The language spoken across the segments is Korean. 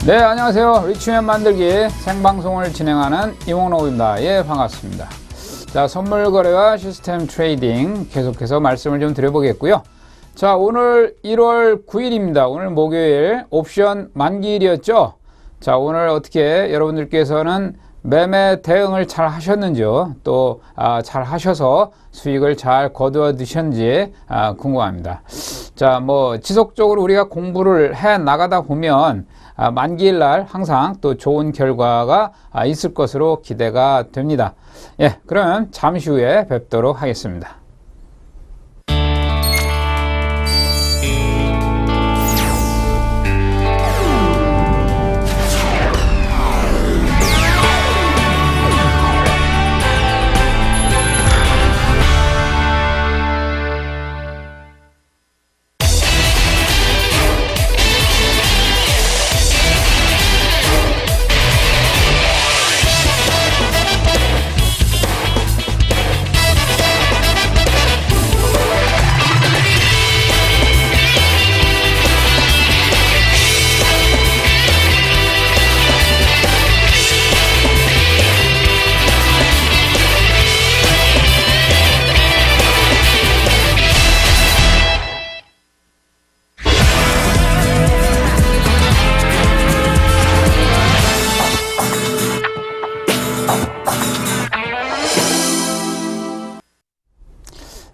네, 안녕하세요. 리치면 만들기 생방송을 진행하는 이몽록입니다. 예, 반갑습니다. 자, 선물 거래와 시스템 트레이딩 계속해서 말씀을 좀 드려보겠고요. 자, 오늘 1월 9일입니다. 오늘 목요일 옵션 만기일이었죠. 자, 오늘 어떻게 여러분들께서는 매매 대응을 잘 하셨는지요? 또 잘 하셔서 수익을 잘 거두어 두셨는지 궁금합니다. 자, 뭐 지속적으로 우리가 공부를 해 나가다 보면 만기일 날 항상 또 좋은 결과가 있을 것으로 기대가 됩니다. 예, 그러면 잠시 후에 뵙도록 하겠습니다.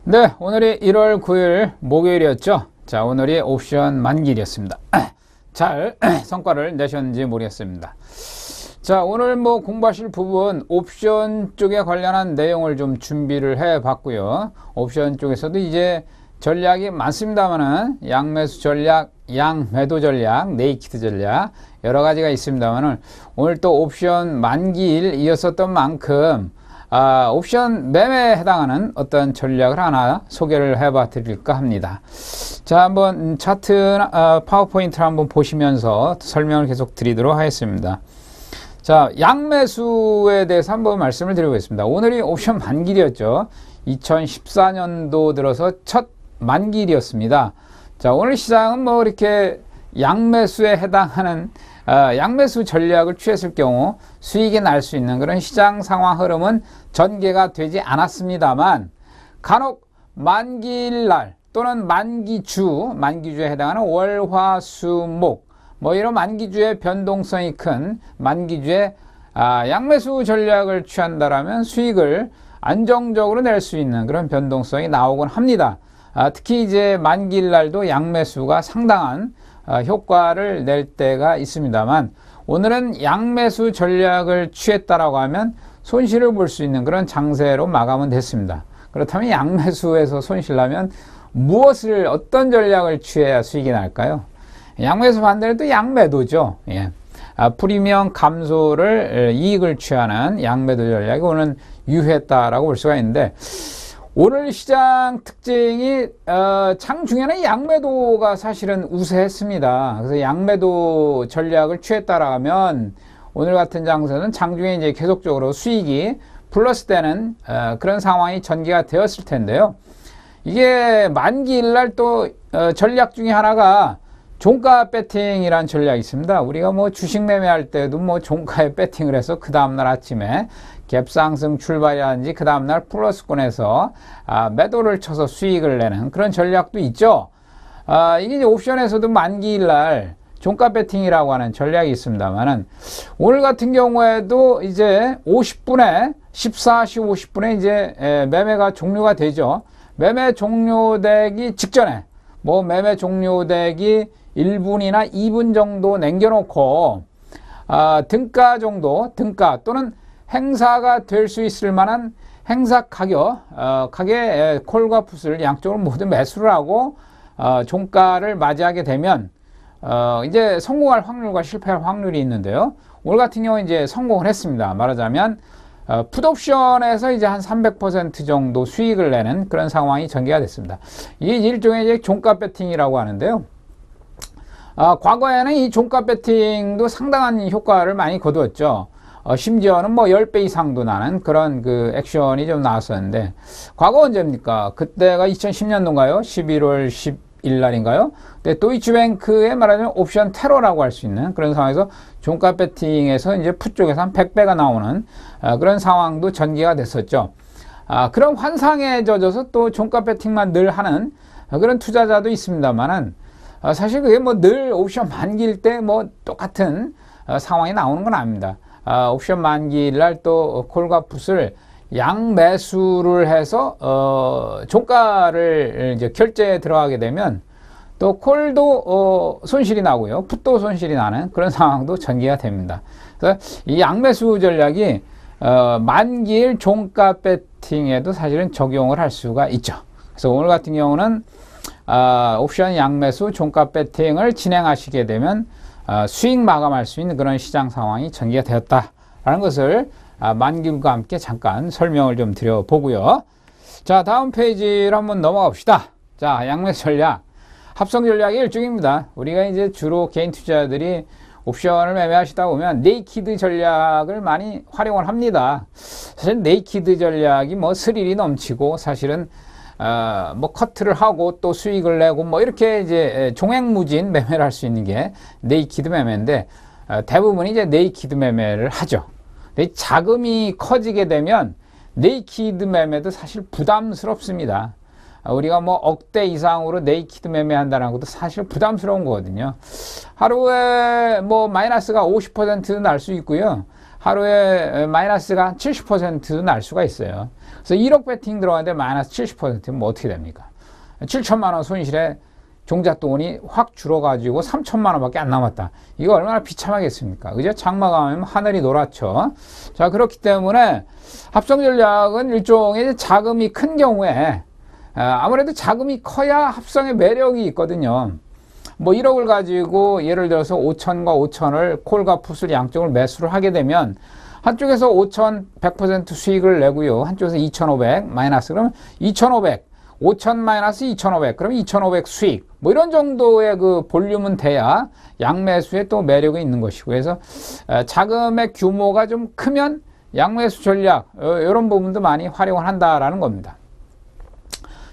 네, 오늘이 1월 9일 목요일이었죠. 자, 오늘이 옵션 만기일이었습니다. 잘 성과를 내셨는지 모르겠습니다. 자, 오늘 뭐 공부하실 부분 옵션 쪽에 관련한 내용을 좀 준비를 해 봤고요. 옵션 쪽에서도 이제 전략이 많습니다만은 양매수 전략, 양매도 전략, 네이키드 전략 여러 가지가 있습니다만은 오늘 또 옵션 만기일이었었던 만큼 옵션 매매에 해당하는 어떤 전략을 하나 소개를 해봐 드릴까 합니다. 자, 한번 차트, 파워포인트를 한번 보시면서 설명을 계속 드리도록 하겠습니다. 자, 양매수에 대해서 한번 말씀을 드리겠습니다. 오늘이 옵션 만기일이었죠. 2014년도 들어서 첫 만기일이었습니다. 자, 오늘 시장은 뭐 이렇게 양매수에 해당하는 양매수 전략을 취했을 경우 수익이 날 수 있는 그런 시장 상황 흐름은 전개가 되지 않았습니다만 간혹 만기일날 또는 만기주에 해당하는 월, 화, 수, 목 뭐 이런 만기주의 변동성이 큰 만기주의 양매수 전략을 취한다라면 수익을 안정적으로 낼 수 있는 그런 변동성이 나오곤 합니다. 특히 이제 만기일날도 양매수가 상당한 효과를 낼 때가 있습니다만 오늘은 양매수 전략을 취했다라고 하면 손실을 볼 수 있는 그런 장세로 마감은 됐습니다. 그렇다면 양매수에서 손실 나면 어떤 전략을 취해야 수익이 날까요? 양매수 반대로 또 양매도죠. 예. 프리미엄 감소를 이익을 취하는 양매도 전략이 오늘 유효했다라고 볼 수가 있는데 오늘 시장 특징이 장중에는 양매도가 사실은 우세했습니다. 그래서 양매도 전략을 취했다라 하면 오늘 같은 장세는 장중에 이제 계속적으로 수익이 플러스되는 그런 상황이 전개가 되었을 텐데요. 이게 만기일날 또 전략 중에 하나가 종가 배팅이라는 전략이 있습니다. 우리가 뭐 주식 매매할 때도 뭐 종가에 배팅을 해서 그 다음날 아침에 갭 상승 출발이라든지 그 다음날 플러스권에서 매도를 쳐서 수익을 내는 그런 전략도 있죠. 이게 이제 옵션에서도 만기일날 종가 배팅이라고 하는 전략이 있습니다만은 오늘 같은 경우에도 이제 14시 50분에 이제 매매가 종료가 되죠. 매매 종료되기 직전에 뭐 매매 종료되기 1분이나 2분 정도 남겨놓고 등가 또는 행사가 될 수 있을 만한 행사 가격의 콜과 풋을 양쪽으로 모두 매수를 하고 종가를 맞이하게 되면 이제 성공할 확률과 실패할 확률이 있는데요. 오늘 같은 경우 이제 성공을 했습니다. 말하자면 풋옵션에서 이제 한 300% 정도 수익을 내는 그런 상황이 전개가 됐습니다. 이게 일종의 이제 종가 배팅이라고 하는데요. 과거에는 이 종가 배팅도 상당한 효과를 많이 거두었죠. 심지어는 뭐 10배 이상도 나는 그런 그 액션이 좀 나왔었는데 과거 언제입니까? 그때가 2010년도인가요? 11월 일날인가요? 근데 도이치뱅크의 말하자면 옵션 테러라고 할 수 있는 그런 상황에서 종가 배팅에서 이제 풋 쪽에서 한 100배가 나오는 그런 상황도 전개가 됐었죠. 그런 환상에 젖어서 또 종가 배팅만 늘 하는 그런 투자자도 있습니다만은 사실 그게 뭐 늘 옵션 만기일 때 뭐 똑같은 상황이 나오는 건 아닙니다. 옵션 만기일 날 또 콜과 풋을 양매수를 해서 종가를 이제 결제에 들어가게 되면 또 콜도 손실이 나고요, 풋도 손실이 나는 그런 상황도 전개가 됩니다. 그래서 이 양매수 전략이 만기일 종가 배팅에도 사실은 적용을 할 수가 있죠. 그래서 오늘 같은 경우는 옵션 양매수 종가 배팅을 진행하시게 되면 수익 마감할 수 있는 그런 시장 상황이 전개가 되었다라는 것을 만기일과 함께 잠깐 설명을 좀 드려보고요. 자, 다음 페이지를 한번 넘어가 봅시다. 자, 양매수 전략. 합성 전략이 일종입니다. 우리가 이제 주로 개인 투자자들이 옵션을 매매하시다 보면 네이키드 전략을 많이 활용을 합니다. 사실 네이키드 전략이 뭐 스릴이 넘치고 사실은 뭐 커트를 하고 또 수익을 내고 뭐 이렇게 이제 종횡무진 매매를 할 수 있는 게 네이키드 매매인데 대부분이 이제 네이키드 매매를 하죠. 근데 자금이 커지게 되면 네이키드 매매도 사실 부담스럽습니다. 우리가 뭐 억대 이상으로 네이키드 매매한다는 것도 사실 부담스러운 거거든요. 하루에 뭐 마이너스가 50% 날 수 있고요. 하루에 마이너스가 70%도 날 수가 있어요. 그래서 1억 배팅 들어가는데 마이너스 70%면 뭐 어떻게 됩니까? 7천만 원 손실에 종잣돈이 확 줄어가지고 3천만 원밖에 안 남았다. 이거 얼마나 비참하겠습니까? 그죠? 장마가 오면 하늘이 노랗죠. 자, 그렇기 때문에 합성 전략은 일종의 자금이 큰 경우에 아무래도 자금이 커야 합성의 매력이 있거든요. 뭐 1억을 가지고 예를 들어서 5천과 5천을 콜과 풋을 양쪽을 매수를 하게 되면 한쪽에서 5천 100% 수익을 내고요. 한쪽에서 2,500 마이너스 그러면 2,500 5천 마이너스 2,500 그러면 2,500 수익 뭐 이런 정도의 그 볼륨은 돼야 양매수에 또 매력이 있는 것이고 그래서 자금의 규모가 좀 크면 양매수 전략 이런 부분도 많이 활용을 한다라는 겁니다.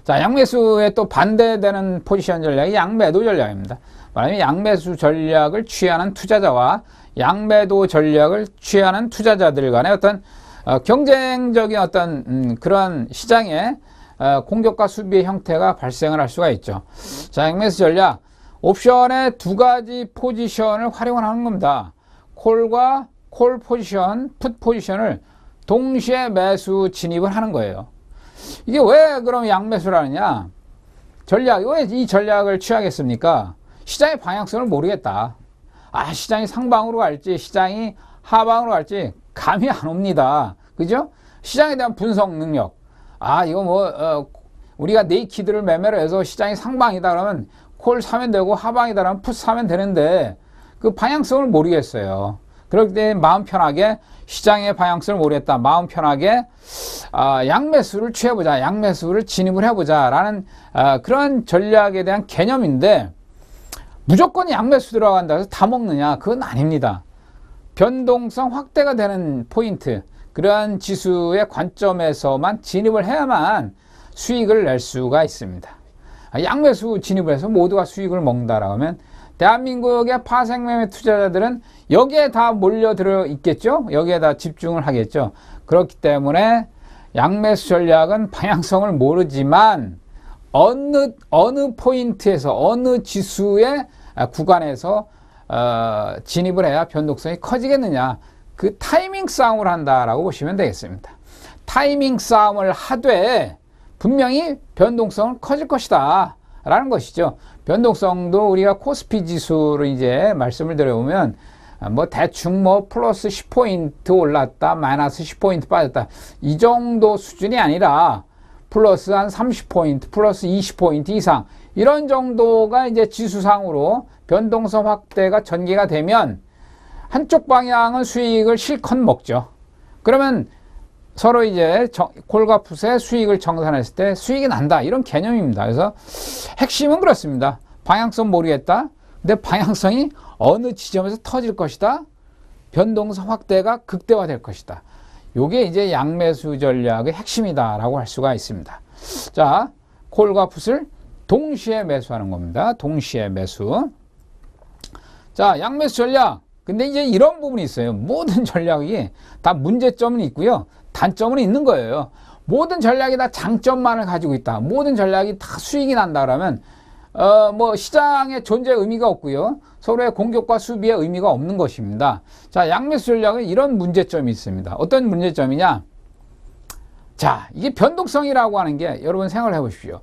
자, 양매수에 또 반대되는 포지션 전략이 양매도 전략입니다. 말하자면 양매수 전략을 취하는 투자자와 양매도 전략을 취하는 투자자들 간의 어떤 경쟁적인 어떤 그런 시장의 공격과 수비의 형태가 발생을 할 수가 있죠. 자, 양매수 전략. 옵션의 두 가지 포지션을 활용을 하는 겁니다. 콜과 콜 포지션, 풋 포지션을 동시에 매수 진입을 하는 거예요. 이게 왜 그럼 양매수를 하느냐? 왜 이 전략을 취하겠습니까? 시장의 방향성을 모르겠다. 시장이 상방으로 갈지 시장이 하방으로 갈지 감이 안 옵니다. 그죠? 시장에 대한 분석 능력. 이거 뭐 우리가 네이키드를 매매를 해서 시장이 상방이다 그러면 콜 사면 되고 하방이다 그러면 풋 사면 되는데 그 방향성을 모르겠어요. 그럴 때 마음 편하게 시장의 방향성을 모르겠다. 마음 편하게 양매수를 취해보자. 양매수를 진입을 해보자 라는 그런 전략에 대한 개념인데 무조건 양매수 들어간다 해서 다 먹느냐? 그건 아닙니다. 변동성 확대가 되는 포인트 그러한 지수의 관점에서만 진입을 해야만 수익을 낼 수가 있습니다. 양매수 진입을 해서 모두가 수익을 먹는다라고 하면 대한민국의 파생매매 투자자들은 여기에 다 몰려들어 있겠죠. 여기에 다 집중을 하겠죠. 그렇기 때문에 양매수 전략은 방향성을 모르지만 어느 포인트에서 어느 지수의 구간에서 진입을 해야 변동성이 커지겠느냐, 그 타이밍 싸움을 한다라고 보시면 되겠습니다. 타이밍 싸움을 하되 분명히 변동성은 커질 것이다 라는 것이죠. 변동성도 우리가 코스피 지수로 이제 말씀을 드려보면 뭐 대충 뭐 플러스 10포인트 올랐다 마이너스 10포인트 빠졌다 이 정도 수준이 아니라 플러스 한 30포인트 플러스 20포인트 이상 이런 정도가 이제 지수상으로 변동성 확대가 전개가 되면 한쪽 방향은 수익을 실컷 먹죠. 그러면 서로 이제 콜과 풋의 수익을 정산했을 때 수익이 난다 이런 개념입니다. 그래서 핵심은 그렇습니다. 방향성 모르겠다. 근데 방향성이 어느 지점에서 터질 것이다. 변동성 확대가 극대화될 것이다. 요게 이제 양매수 전략의 핵심이다라고 할 수가 있습니다. 자, 콜과 풋을 동시에 매수하는 겁니다. 동시에 매수. 자, 양매수 전략. 근데 이제 이런 부분이 있어요. 모든 전략이 다 문제점은 있고요. 단점은 있는 거예요. 모든 전략이 다 장점만을 가지고 있다. 모든 전략이 다 수익이 난다 그러면 뭐 시장의 존재의 의미가 없고요. 서로의 공격과 수비의 의미가 없는 것입니다. 자, 양매수 전략은 이런 문제점이 있습니다. 어떤 문제점이냐? 자, 이게 변동성이라고 하는 게 여러분 생각을 해보십시오.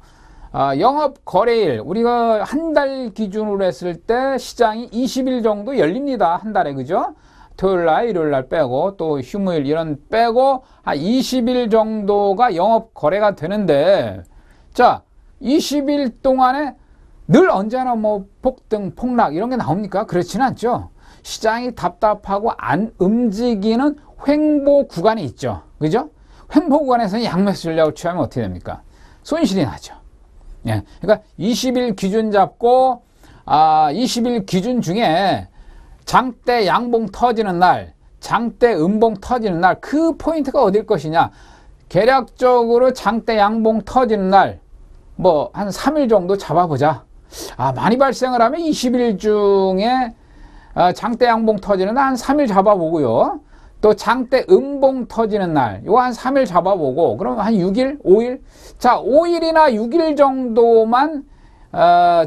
영업 거래일, 우리가 한 달 기준으로 했을 때 시장이 20일 정도 열립니다. 한 달에, 그죠? 토요일 날, 일요일 날 빼고, 또 휴무일 이런 빼고, 한 20일 정도가 영업 거래가 되는데, 자, 20일 동안에 늘 언제나 뭐 폭등, 폭락 이런 게 나옵니까? 그렇지는 않죠. 시장이 답답하고 안 움직이는 횡보 구간이 있죠. 그죠? 횡보 구간에서는 양매수 전략을 취하면 어떻게 됩니까? 손실이 나죠. 예. 그러니까 20일 기준 잡고, 20일 기준 중에 장대 양봉 터지는 날, 장대 음봉 터지는 날, 그 포인트가 어딜 것이냐? 계략적으로 장대 양봉 터지는 날, 뭐, 한 3일 정도 잡아보자. 많이 발생을 하면 20일 중에 장대 양봉 터지는 날 한 3일 잡아보고요. 또 장대 음봉 터지는 날, 요거 한 3일 잡아보고, 그럼 한 6일, 5일? 자, 5일이나 6일 정도만,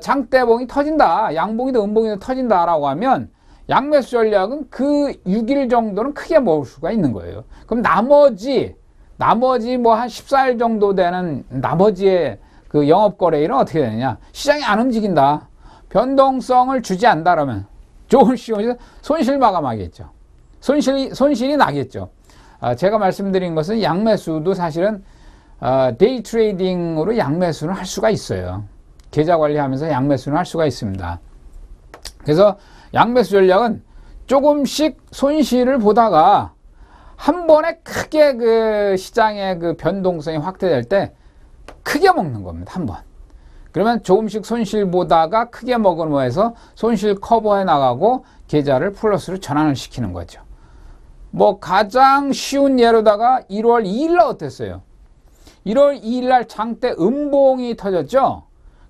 장대봉이 터진다. 양봉이든 음봉이든 터진다라고 하면, 양매수 전략은 그 6일 정도는 크게 먹을 수가 있는 거예요. 그럼 나머지 뭐 한 14일 정도 되는 나머지의 그 영업거래일은 어떻게 되느냐? 시장이 안 움직인다. 변동성을 주지 않는다라면, 좋은 시간에서 손실 마감하겠죠. 손실이 나겠죠. 제가 말씀드린 것은 양매수도 사실은 데이 트레이딩으로 양매수는 할 수가 있어요. 계좌 관리하면서 양매수는 할 수가 있습니다. 그래서 양매수 전략은 조금씩 손실을 보다가 한 번에 크게 그 시장의 그 변동성이 확대될 때 크게 먹는 겁니다. 한 번. 그러면 조금씩 손실 보다가 크게 먹으면서 손실 커버해 나가고 계좌를 플러스로 전환을 시키는 거죠. 뭐 가장 쉬운 예로다가 1월 2일 날 어땠어요? 1월 2일 날 장대 음봉이 터졌죠?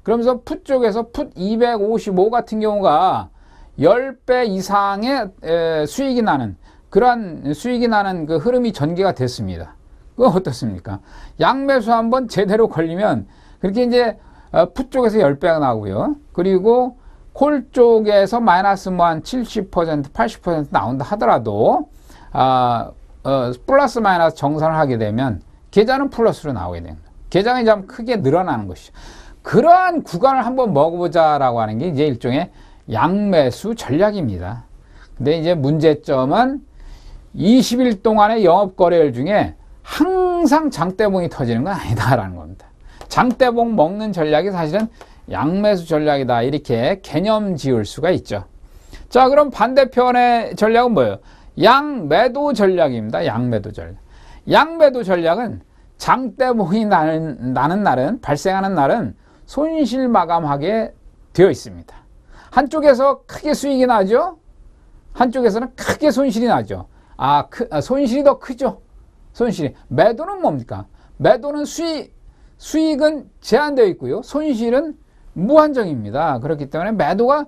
그러면서 풋 쪽에서 풋 255 같은 경우가 10배 이상의 수익이 나는 그러한 수익이 나는 그 흐름이 전개가 됐습니다. 그건 어떻습니까? 양매수 한번 제대로 걸리면 그렇게 이제 풋 쪽에서 10배가 나오고요. 그리고 콜 쪽에서 마이너스 뭐 한 70%, 80% 나온다 하더라도 플러스 마이너스 정산을 하게 되면 계좌는 플러스로 나오게 됩니다. 계좌가 이제 크게 늘어나는 것이죠. 그러한 구간을 한번 먹어보자라고 하는 게 이제 일종의 양매수 전략입니다. 근데 이제 문제점은 20일 동안의 영업거래일 중에 항상 장대봉이 터지는 건 아니다라는 겁니다. 장대봉 먹는 전략이 사실은 양매수 전략이다. 이렇게 개념 지을 수가 있죠. 자, 그럼 반대편의 전략은 뭐예요? 양매도 전략입니다. 양매도 전략. 양매도 전략은 장대봉이 나는 날은, 발생하는 날은 손실 마감하게 되어 있습니다. 한쪽에서 크게 수익이 나죠? 한쪽에서는 크게 손실이 나죠. 손실이 더 크죠? 손실이. 매도는 뭡니까? 매도는 수익은 제한되어 있고요. 손실은 무한정입니다. 그렇기 때문에 매도가,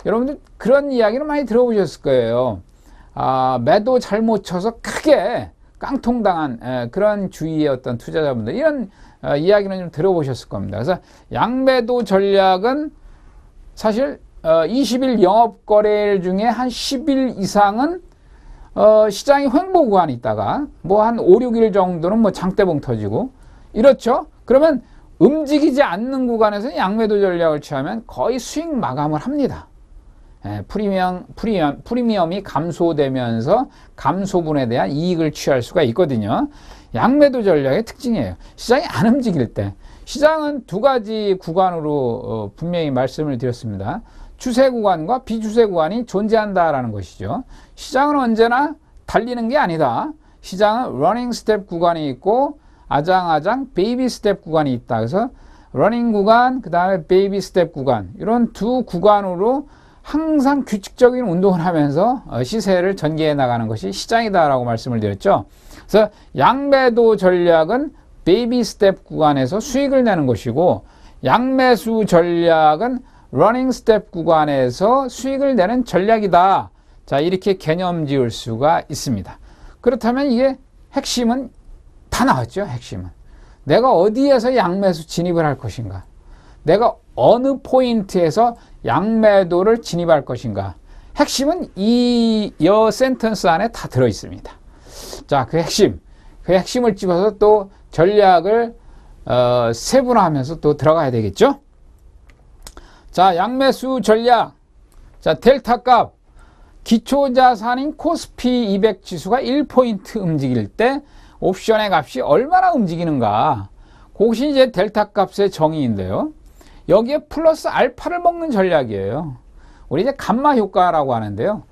여러분들 그런 이야기를 많이 들어보셨을 거예요. 매도 잘못 쳐서 크게 깡통당한 그런 주위의 어떤 투자자분들, 이런 이야기는 좀 들어보셨을 겁니다. 그래서 양매도 전략은 사실 20일 영업거래일 중에 한 10일 이상은 시장이 횡보 구간이 있다가 뭐 한 5, 6일 정도는 뭐 장대봉 터지고 이렇죠. 그러면 움직이지 않는 구간에서 양매도 전략을 취하면 거의 수익 마감을 합니다. 프리미엄이 감소되면서 감소분에 대한 이익을 취할 수가 있거든요. 양매도 전략의 특징이에요. 시장이 안 움직일 때. 시장은 두 가지 구간으로 분명히 말씀을 드렸습니다. 추세 구간과 비추세 구간이 존재한다라는 것이죠. 시장은 언제나 달리는 게 아니다. 시장은 러닝 스텝 구간이 있고 아장아장 베이비 스텝 구간이 있다. 그래서 러닝 구간, 그 다음에 베이비 스텝 구간, 이런 두 구간으로 항상 규칙적인 운동을 하면서 시세를 전개해 나가는 것이 시장이다라고 말씀을 드렸죠. 그래서 양매도 전략은 베이비 스텝 구간에서 수익을 내는 것이고, 양매수 전략은 러닝 스텝 구간에서 수익을 내는 전략이다. 자, 이렇게 개념 지을 수가 있습니다. 그렇다면 이게 핵심은 다 나왔죠. 핵심은 내가 어디에서 양매수 진입을 할 것인가, 내가 어느 포인트에서 양매도를 진입할 것인가, 핵심은 이 센텐스 안에 다 들어 있습니다. 자, 그 핵심을 집어서 또 전략을 세분화하면서 또 들어가야 되겠죠. 자, 양매수 전략. 자, 델타 값. 기초자산인 코스피 200 지수가 1포인트 움직일 때 옵션의 값이 얼마나 움직이는가. 그것이 이제 델타 값의 정의인데요. 여기에 플러스 알파를 먹는 전략이에요. 우리 이제 감마 효과라고 하는데요.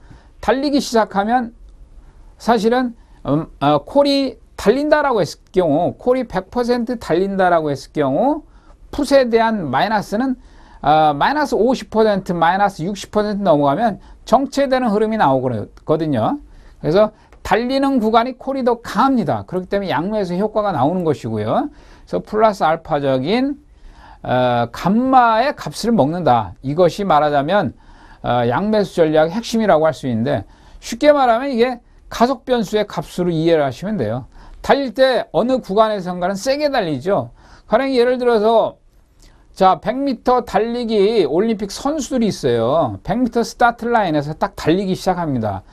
달리기 시작하면 사실은 콜이 달린다라고 했을 경우, 콜이 100% 달린다라고 했을 경우 풋에 대한 마이너스는 마이너스 50%, 마이너스 60% 넘어가면 정체되는 흐름이 나오거든요. 그래서 달리는 구간이 콜이 더 강합니다. 그렇기 때문에 양매수 효과가 나오는 것이고요. 그래서 플러스 알파적인 감마의 값을 먹는다. 이것이 말하자면 양매수 전략의 핵심이라고 할 수 있는데, 쉽게 말하면 이게 가속 변수의 값으로 이해를 하시면 돼요. 달릴 때 어느 구간에선가는 세게 달리죠. 가령 예를 들어서 자, 100m 달리기 올림픽 선수들이 있어요. 100m 스타트 라인에서 딱 달리기 시작합니다.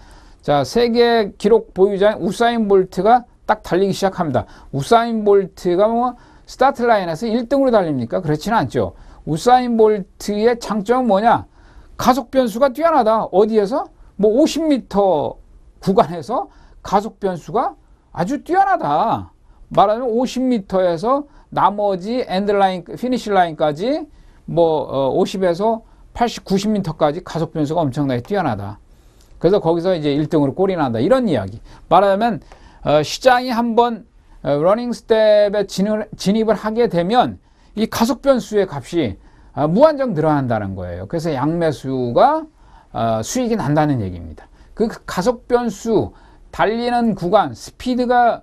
자, 세계 기록 보유자인 우사인 볼트가 딱 달리기 시작합니다. 우사인 볼트가 뭐 스타트 라인에서 1등으로 달립니까? 그렇지는 않죠. 우사인 볼트의 장점은 뭐냐? 가속 변수가 뛰어나다. 어디에서? 뭐 50m 구간에서 가속 변수가 아주 뛰어나다. 말하자면 50m에서 나머지 엔드라인, 피니시 라인까지 뭐 50에서 80, 90m까지 가속 변수가 엄청나게 뛰어나다. 그래서 거기서 이제 1등으로 골이 난다. 이런 이야기. 말하자면 시장이 한번 러닝 스텝에 진입을 하게 되면 이 가속 변수의 값이 무한정 늘어난다는 거예요. 그래서 양매수가 수익이 난다는 얘기입니다. 그 가속 변수, 달리는 구간, 스피드가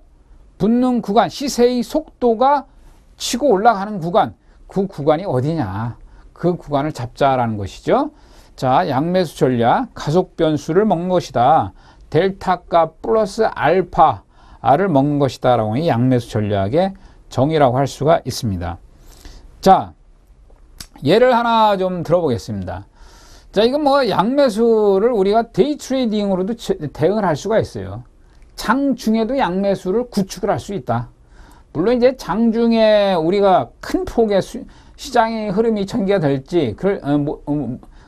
붙는 구간, 시세의 속도가 치고 올라가는 구간, 그 구간이 어디냐, 그 구간을 잡자라는 것이죠. 자, 양매수 전략, 가속 변수를 먹는 것이다. 델타 값 플러스 알파를 먹는 것이다 라고 이 양매수 전략의 정의라고 할 수가 있습니다. 자, 예를 하나 좀 들어보겠습니다. 자, 이건 뭐 양매수를 우리가 데이 트레이딩으로도 대응을 할 수가 있어요. 장중에도 양매수를 구축을 할 수 있다. 물론 이제 장중에 우리가 큰 폭의 시장의 흐름이 전개가 될지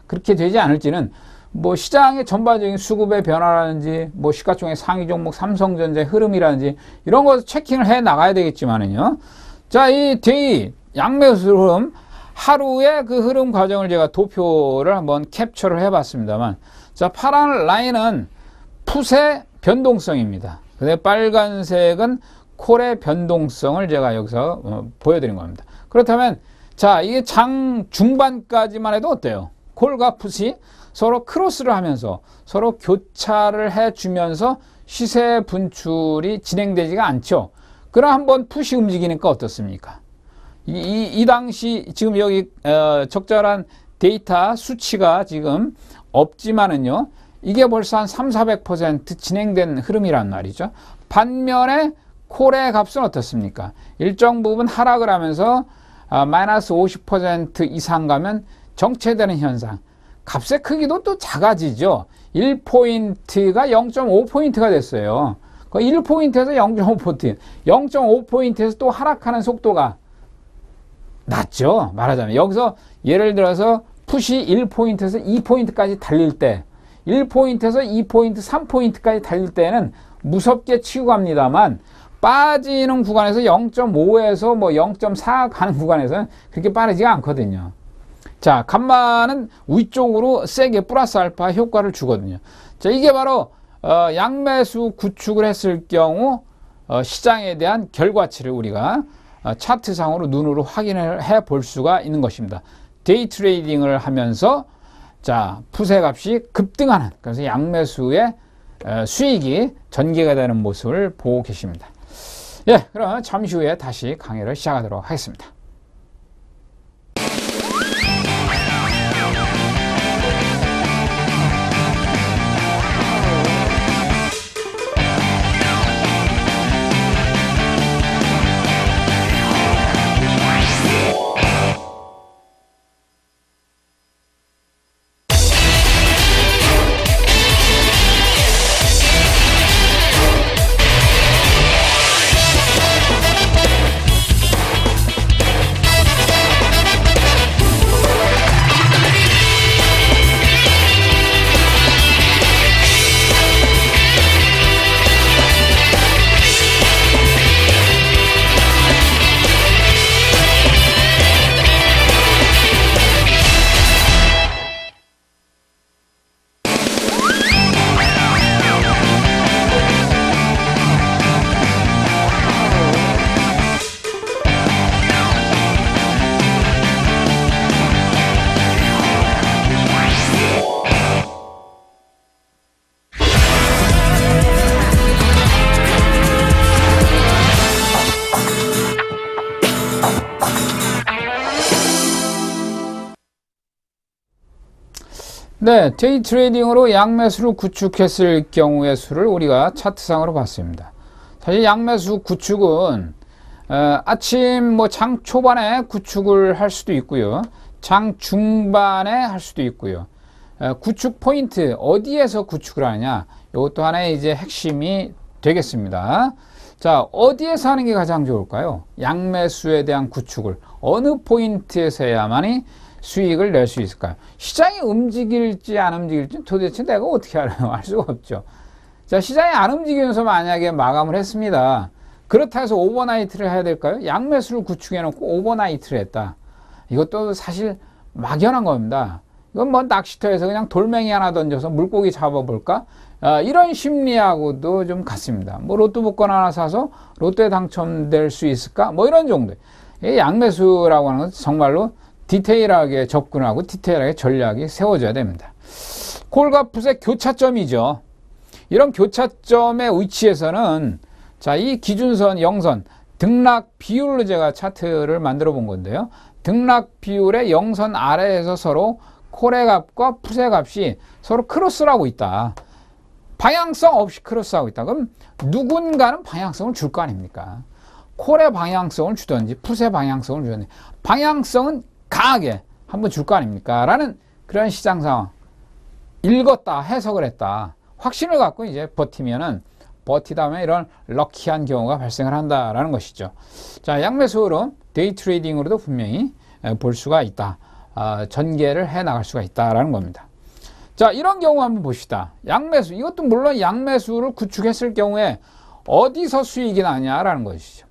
그렇게 되지 않을지는 뭐 시장의 전반적인 수급의 변화라든지 뭐 시가총액 상위 종목 삼성전자의 흐름이라든지 이런 거 체킹을 해 나가야 되겠지만은요. 자, 이 데이 양매수 흐름, 하루의 그 흐름 과정을 제가 도표를 한번 캡처를 해봤습니다만, 자, 파란 라인은 풋의 변동성입니다. 근데 빨간색은 콜의 변동성을 제가 여기서 보여드린 겁니다. 그렇다면 자, 이게 장 중반까지만 해도 어때요? 콜과 풋이 서로 크로스를 하면서 서로 교차를 해주면서 시세 분출이 진행되지가 않죠. 그럼 한번 풋이 움직이니까 어떻습니까? 이 당시 지금 여기 적절한 데이터 수치가 지금 없지만은요, 이게 벌써 한 300~400% 진행된 흐름이란 말이죠. 반면에 콜의 값은 어떻습니까? 일정 부분 하락을 하면서 마이너스 50% 이상 가면 정체되는 현상. 값의 크기도 또 작아지죠. 1포인트가 0.5포인트가 됐어요. 그 1포인트에서 0.5포인트, 0.5포인트에서 또 하락하는 속도가 낮죠. 말하자면 여기서 예를 들어서 풋이 1포인트에서 2포인트까지 달릴 때, 1포인트에서 2포인트, 3포인트까지 달릴 때는 무섭게 치고 갑니다만, 빠지는 구간에서 0.5에서 뭐 0.4 가는 구간에서는 그렇게 빠르지가 않거든요. 자, 감마는 위쪽으로 세게 플러스 알파 효과를 주거든요. 자, 이게 바로 양매수 구축을 했을 경우 시장에 대한 결과치를 우리가 차트상으로 눈으로 확인을 해 볼 수가 있는 것입니다. 데이 트레이딩을 하면서 자, 풋의 값이 급등하는, 그래서 양매수의 수익이 전개가 되는 모습을 보고 계십니다. 예, 그럼 잠시 후에 다시 강의를 시작하도록 하겠습니다. 네, 데이 트레이딩으로 양매수를 구축했을 경우의 수를 우리가 차트상으로 봤습니다. 사실 양매수 구축은 아침 뭐 장 초반에 구축을 할 수도 있고요. 장 중반에 할 수도 있고요. 구축 포인트 어디에서 구축을 하느냐, 이것도 하나의 이제 핵심이 되겠습니다. 자, 어디에서 하는 게 가장 좋을까요? 양매수에 대한 구축을 어느 포인트에서 해야만이 수익을 낼 수 있을까요? 시장이 움직일지 안 움직일지 도대체 내가 어떻게 알아요? 알 수가 없죠. 자, 시장이 안 움직이면서 만약에 마감을 했습니다. 그렇다 해서 오버나이트를 해야 될까요? 양매수를 구축해 놓고 오버나이트를 했다. 이것도 사실 막연한 겁니다. 이건 뭐 낚시터에서 그냥 돌멩이 하나 던져서 물고기 잡아볼까? 이런 심리하고도 좀 같습니다. 뭐 로또 복권 하나 사서 로또에 당첨될 수 있을까? 뭐 이런 정도. 양매수라고 하는 건 정말로 디테일하게 접근하고 디테일하게 전략이 세워져야 됩니다. 콜과 풋의 교차점이죠. 이런 교차점의 위치에서는 자, 이 기준선, 영선, 등락 비율로 제가 차트를 만들어 본 건데요. 등락 비율의 영선 아래에서 서로 콜의 값과 풋의 값이 서로 크로스를 하고 있다. 방향성 없이 크로스하고 있다. 그럼 누군가는 방향성을 줄 거 아닙니까? 콜의 방향성을 주든지 풋의 방향성을 주든지 방향성은 강하게 한번 줄 거 아닙니까? 라는 그런 시장 상황. 읽었다, 해석을 했다. 확신을 갖고 이제 버티다면 이런 럭키한 경우가 발생을 한다라는 것이죠. 자, 양매수로 데이 트레이딩으로도 분명히 볼 수가 있다. 전개를 해 나갈 수가 있다라는 겁니다. 자, 이런 경우 한번 봅시다. 양매수, 이것도 물론 양매수를 구축했을 경우에 어디서 수익이 나냐라는 것이죠.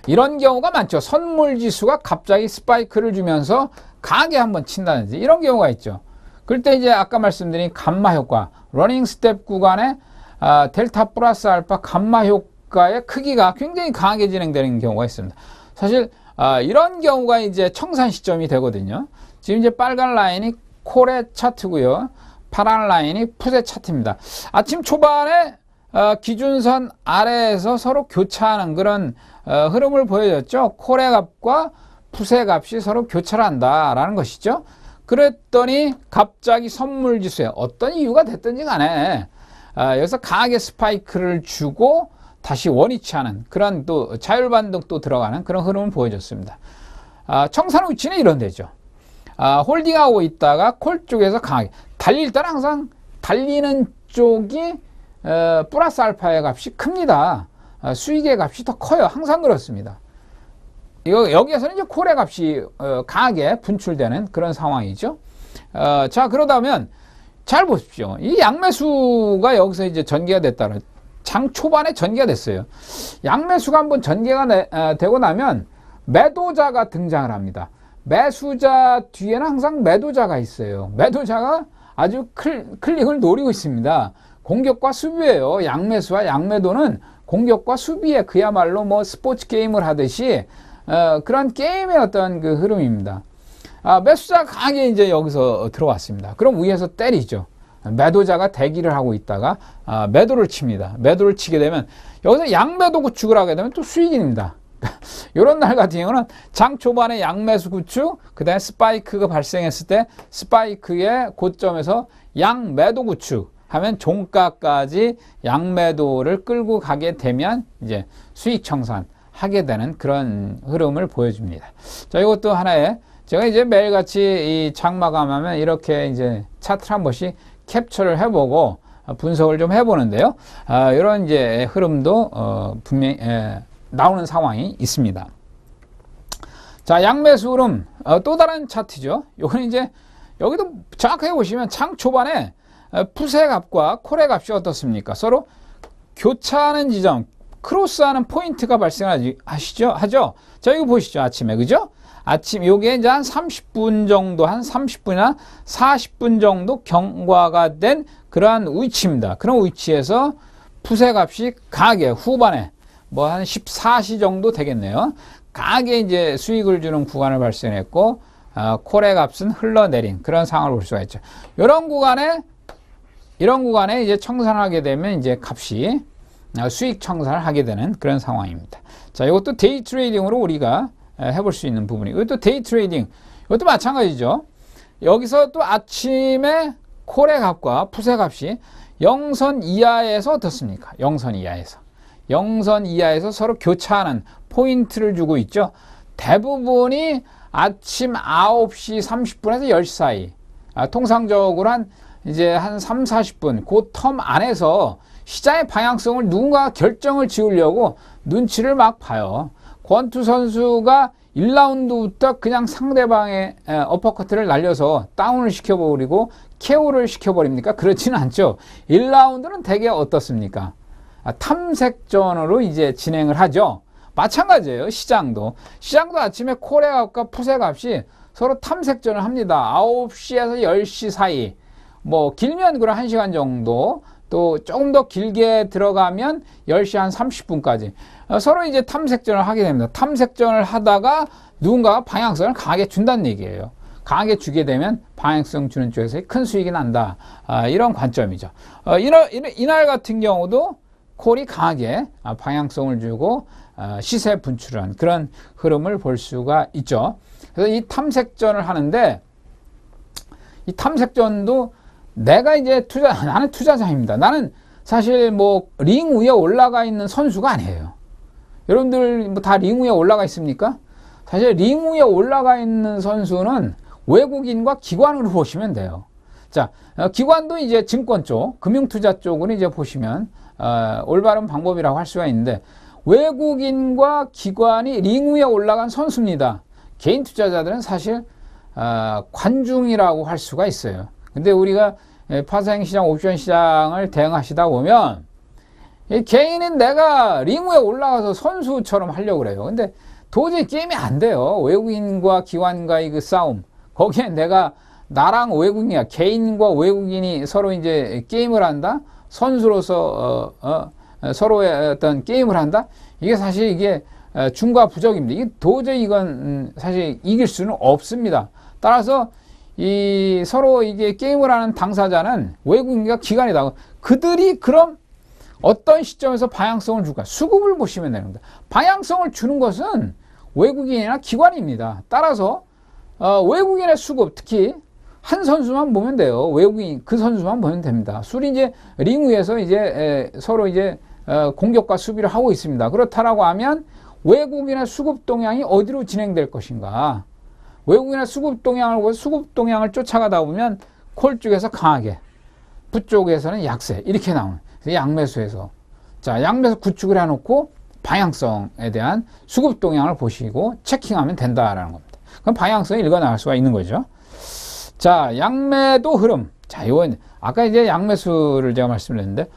이런 경우가 많죠. 선물지수가 갑자기 스파이크를 주면서 강하게 한번 친다든지 이런 경우가 있죠. 그럴 때 이제 아까 말씀드린 감마 효과, 러닝 스텝 구간에 델타 플러스 알파 감마 효과의 크기가 굉장히 강하게 진행되는 경우가 있습니다. 사실 이런 경우가 이제 청산 시점이 되거든요. 지금 이제 빨간 라인이 콜의 차트고요. 파란 라인이 풋의 차트입니다. 아침 초반에 기준선 아래에서 서로 교차하는 그런 흐름을 보여줬죠. 콜의 값과 풋의 값이 서로 교차를 한다라는 것이죠. 그랬더니 갑자기 선물지수에 어떤 이유가 됐든지 간에 여기서 강하게 스파이크를 주고 다시 원위치하는 그런 또 자율반등도 들어가는 그런 흐름을 보여줬습니다. 청산 위치는 이런 데죠. 홀딩하고 있다가 콜 쪽에서 강하게 달릴 때는 항상 달리는 쪽이 플러스 알파의 값이 큽니다. 수익의 값이 더 커요. 항상 그렇습니다. 여기에서는 이제 콜의 값이 강하게 분출되는 그런 상황이죠. 자, 그러다면 잘 보십시오. 이 양매수가 여기서 이제 전개가 됐다는 장 초반에 전개가 됐어요. 양매수가 한번 전개가 되고 나면 매도자가 등장을 합니다. 매수자 뒤에는 항상 매도자가 있어요. 매도자가 아주 클릭을 노리고 있습니다. 공격과 수비예요. 양매수와 양매도는 공격과 수비에 그야말로 뭐 스포츠 게임을 하듯이 그런 게임의 어떤 그 흐름입니다. 매수자가 강하게 이제 여기서 들어왔습니다. 그럼 위에서 때리죠. 매도자가 대기를 하고 있다가 매도를 칩니다. 매도를 치게 되면 여기서 양매도 구축을 하게 되면 또 수익입니다. 이런 날 같은 경우는 장 초반에 양매수 구축, 그 다음에 스파이크가 발생했을 때 스파이크의 고점에서 양매도 구축 하면 종가까지 양매도를 끌고 가게 되면 이제 수익 청산 하게 되는 그런 흐름을 보여줍니다. 자, 이것도 하나의 제가 이제 매일같이 이 장 마감하면 이렇게 이제 차트를 한 번씩 캡처를 해보고 분석을 좀 해보는데요. 이런 이제 흐름도 분명히 나오는 상황이 있습니다. 자, 양매수 흐름 또 다른 차트죠. 요건 이제 여기도 정확하게 보시면 장 초반에 풋의 값과 콜의 값이 어떻습니까? 서로 교차하는 지점, 크로스하는 포인트가 하죠. 자, 이거 보시죠. 아침에, 그죠? 아침, 요게 이제 한 30분 정도, 한 30분이나 40분 정도 경과가 된 그러한 위치입니다. 그런 위치에서 풋의 값이 강하게 후반에 뭐 한 14시 정도 되겠네요. 강하게 이제 수익을 주는 구간을 발생했고, 콜의 값은 흘러내린 그런 상황을 볼 수가 있죠. 이런 구간에 이제 청산하게 되면 이제 값이 수익 청산을 하게 되는 그런 상황입니다. 자, 이것도 데이 트레이딩으로 우리가 해볼 수 있는 부분이고, 이것도 데이 트레이딩, 이것도 마찬가지죠. 여기서 또 아침에 콜의 값과 풋의 값이 영선 이하에서 어떻습니까? 영선 이하에서 서로 교차하는 포인트를 주고 있죠. 대부분이 아침 9시 30분에서 10시 사이. 통상적으로 이제 한 3, 40분, 그 텀 안에서 시장의 방향성을 누군가 결정을 지으려고 눈치를 막 봐요. 권투 선수가 1라운드부터 그냥 상대방의 어퍼커트를 날려서 다운을 시켜버리고 KO를 시켜버립니까? 그렇지는 않죠. 1라운드는 대개 어떻습니까? 탐색전으로 이제 진행을 하죠. 마찬가지예요. 시장도 아침에 콜의 값과 풋의 값이 서로 탐색전을 합니다. 9시에서 10시 사이, 뭐 길면 그럼 1시간 정도, 또 조금 더 길게 들어가면 10시 한 30분까지 서로 이제 탐색전을 하게 됩니다. 탐색전을 하다가 누군가가 방향성을 강하게 준다는 얘기예요. 강하게 주게 되면 방향성 주는 쪽에서 큰 수익이 난다. 이런 관점이죠. 이날 같은 경우도 콜이 강하게 방향성을 주고 시세 분출한 그런 흐름을 볼 수가 있죠. 그래서 이 탐색전을 하는데, 이 탐색전도 내가 이제 나는 투자자입니다. 나는 사실 뭐 링 위에 올라가 있는 선수가 아니에요. 여러분들 뭐 다 링 위에 올라가 있습니까? 사실 링 위에 올라가 있는 선수는 외국인과 기관으로 보시면 돼요. 자, 기관도 이제 증권 쪽, 금융투자 쪽으로 이제 보시면 올바른 방법이라고 할 수가 있는데, 외국인과 기관이 링 위에 올라간 선수입니다. 개인 투자자들은 사실 관중이라고 할 수가 있어요. 근데 우리가 파생시장, 옵션 시장을 대응하시다 보면 개인은 내가 링 위에 올라가서 선수처럼 하려고 그래요. 근데 도저히 게임이 안 돼요. 외국인과 기관과의 그 싸움. 거기에 나랑 외국인이야. 개인과 외국인이 서로 이제 게임을 한다? 선수로서 서로의 어떤 게임을 한다? 이게 사실 이게 중과 부적입니다. 이게 도저히 이건 사실 이길 수는 없습니다. 따라서 이 서로 이게 게임을 하는 당사자는 외국인과 기관이다. 그들이 그럼 어떤 시점에서 방향성을 줄까? 수급을 보시면 됩니다. 방향성을 주는 것은 외국인이나 기관입니다. 따라서 외국인의 수급, 특히 한 선수만 보면 돼요. 외국인 그 선수만 보면 됩니다. 술이 이제 링 위에서 이제 서로 이제 공격과 수비를 하고 있습니다. 그렇다라고 하면 외국인의 수급 동향이 어디로 진행될 것인가? 외국인의 수급 동향을 보고 수급 동향을 쫓아가다 보면 콜 쪽에서 강하게, 풋 쪽에서는 약세 이렇게 나오는. 양매수에서 자 양매수 구축을 해놓고 방향성에 대한 수급 동향을 보시고 체킹하면 된다라는 겁니다. 그럼 방향성을 읽어 나갈 수가 있는 거죠. 자, 양매도 흐름. 자, 이건 아까 이제 양매수를 제가 말씀드렸는데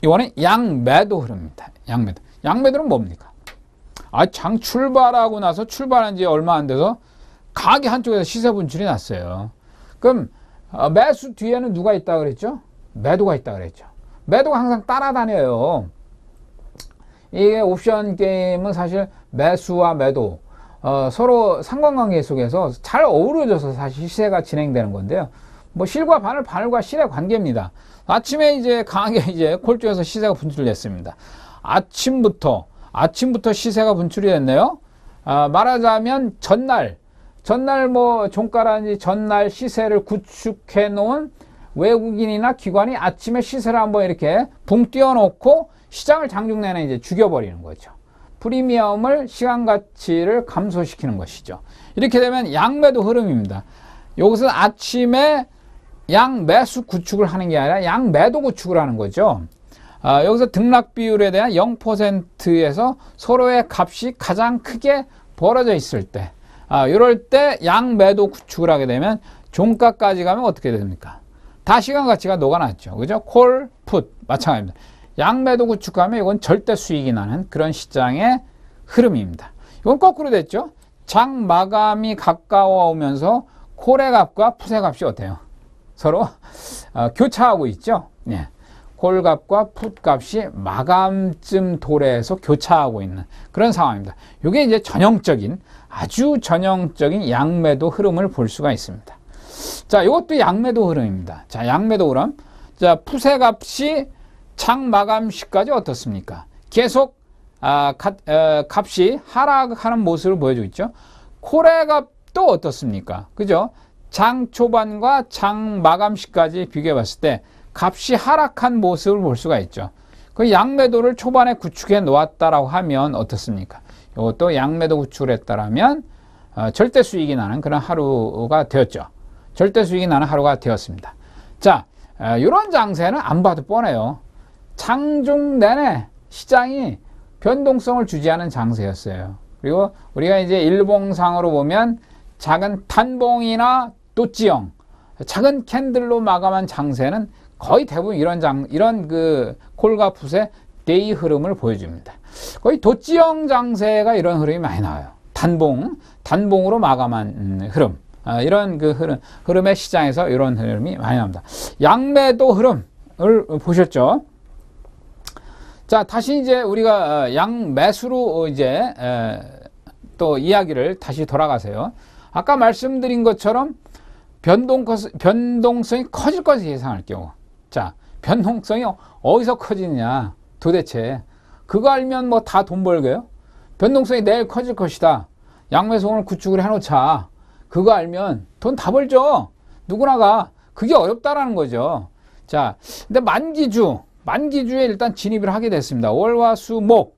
이번엔 양매도 흐름입니다. 양매도는 뭡니까? 장 출발하고 나서 출발한 지 얼마 안 돼서 강하게 한쪽에서 시세 분출이 났어요. 그럼 매수 뒤에는 누가 있다 그랬죠? 매도가 있다 그랬죠. 매도가 항상 따라다녀요. 이게 옵션 게임은 사실 매수와 매도 서로 상관관계 속에서 잘 어우러져서 사실 시세가 진행되는 건데요. 뭐 실과 바늘, 바늘과 실의 관계입니다. 아침에 이제 강하게 이제 콜 쪽에서 시세가 분출됐습니다. 아침부터 시세가 분출이 됐네요. 말하자면 전날 뭐 종가라든지 전날 시세를 구축해 놓은 외국인이나 기관이 아침에 시세를 한번 이렇게 붕 띄워놓고 시장을 장중 내내 이제 죽여버리는 거죠. 프리미엄을, 시간 가치를 감소시키는 것이죠. 이렇게 되면 양매도 흐름입니다. 여기서 아침에 양매수 구축을 하는 게 아니라 양매도 구축을 하는 거죠. 여기서 등락 비율에 대한 0%에서 서로의 값이 가장 크게 벌어져 있을 때, 이럴 때 양매도 구축을 하게 되면 종가까지 가면 어떻게 됩니까? 다 시간 가치가 녹아났죠. 그죠? 콜, 풋 마찬가지입니다. 양매도 구축하면 이건 절대 수익이 나는 그런 시장의 흐름입니다. 이건 거꾸로 됐죠. 장 마감이 가까워 오면서 콜의 값과 풋의 값이 어때요? 서로 교차하고 있죠. 예. 콜 값과 풋 값이 마감쯤 도래해서 교차하고 있는 그런 상황입니다. 이게 이제 아주 전형적인 양매도 흐름을 볼 수가 있습니다. 자, 이것도 양매도 흐름입니다. 자, 양매도 흐름. 자, 풋의 값이 장 마감 시까지 어떻습니까? 계속 값이 하락하는 모습을 보여주고 있죠. 콜의 값도 어떻습니까? 그죠? 장 초반과 장 마감 시까지 비교해 봤을 때 값이 하락한 모습을 볼 수가 있죠. 그 양매도를 초반에 구축해 놓았다라고 하면 어떻습니까? 이것도 양매도 구축을 했다라면 절대 수익이 나는 그런 하루가 되었죠. 절대 수익이 나는 하루가 되었습니다. 자, 이런 장세는 안 봐도 뻔해요. 장중 내내 시장이 변동성을 주지하는 장세였어요. 그리고 우리가 이제 일봉상으로 보면 작은 단봉이나 도찌형, 작은 캔들로 마감한 장세는 거의 대부분 이런 그 콜과 풋의 데이 흐름을 보여줍니다. 거의 도찌형 장세가 이런 흐름이 많이 나와요. 단봉으로 마감한 흐름. 이런 그 흐름의 시장에서 이런 흐름이 많이 나옵니다. 양매도 흐름을 보셨죠? 자, 다시 이제 우리가 양매수로 이제 또 이야기를 다시 돌아가세요. 아까 말씀드린 것처럼 변동성이 커질 것을 예상할 경우. 자, 변동성이 어디서 커지느냐? 도대체. 그거 알면 뭐 다 돈 벌게요? 변동성이 내일 커질 것이다. 양매수를 구축을 해놓자. 그거 알면 돈 다 벌죠. 누구나가. 그게 어렵다라는 거죠. 자, 근데 만기주에 일단 진입을 하게 됐습니다. 월, 화, 수, 목.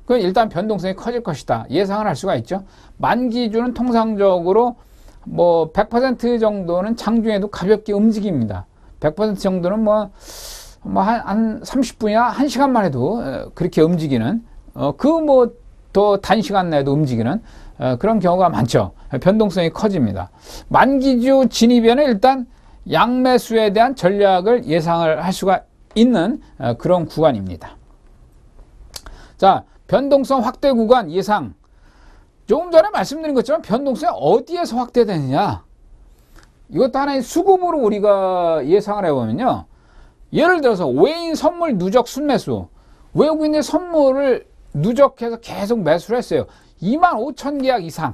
그 일단 변동성이 커질 것이다. 예상을 할 수가 있죠. 만기주는 통상적으로 뭐 100% 정도는 장중에도 가볍게 움직입니다. 100% 정도는 한 30분이나 1시간만 해도 그렇게 움직이는 더 단시간 내에도 움직이는 그런 경우가 많죠. 변동성이 커집니다. 만기주 진입에는 일단 양매수에 대한 전략을 예상을 할 수가 있는 그런 구간입니다. 자, 변동성 확대 구간 예상. 조금 전에 말씀드린 것처럼 변동성이 어디에서 확대되느냐. 이것도 하나의 수급으로 우리가 예상을 해보면요. 예를 들어서 외인 선물 누적 순매수. 외국인의 선물을 누적해서 계속 매수를 했어요. 25,000 계약 이상.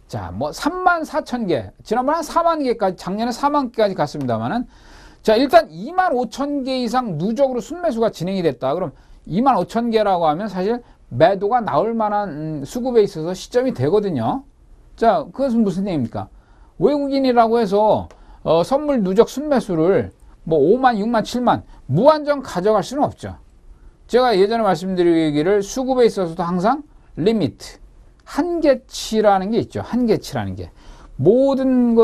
자, 뭐 34,000개. 지난번에 한 4만 개까지, 작년에 4만 개까지 갔습니다만은. 자, 일단 25,000개 이상 누적으로 순매수가 진행이 됐다. 그럼 25,000개라고 하면 사실 매도가 나올 만한 수급에 있어서 시점이 되거든요. 자, 그것은 무슨 얘기입니까? 외국인이라고 해서 선물 누적 순매수를 뭐 5만, 6만, 7만 무한정 가져갈 수는 없죠. 제가 예전에 말씀드리기를 수급에 있어서도 항상 리미트, 한계치라는 게 있죠. 한계치라는 게. 모든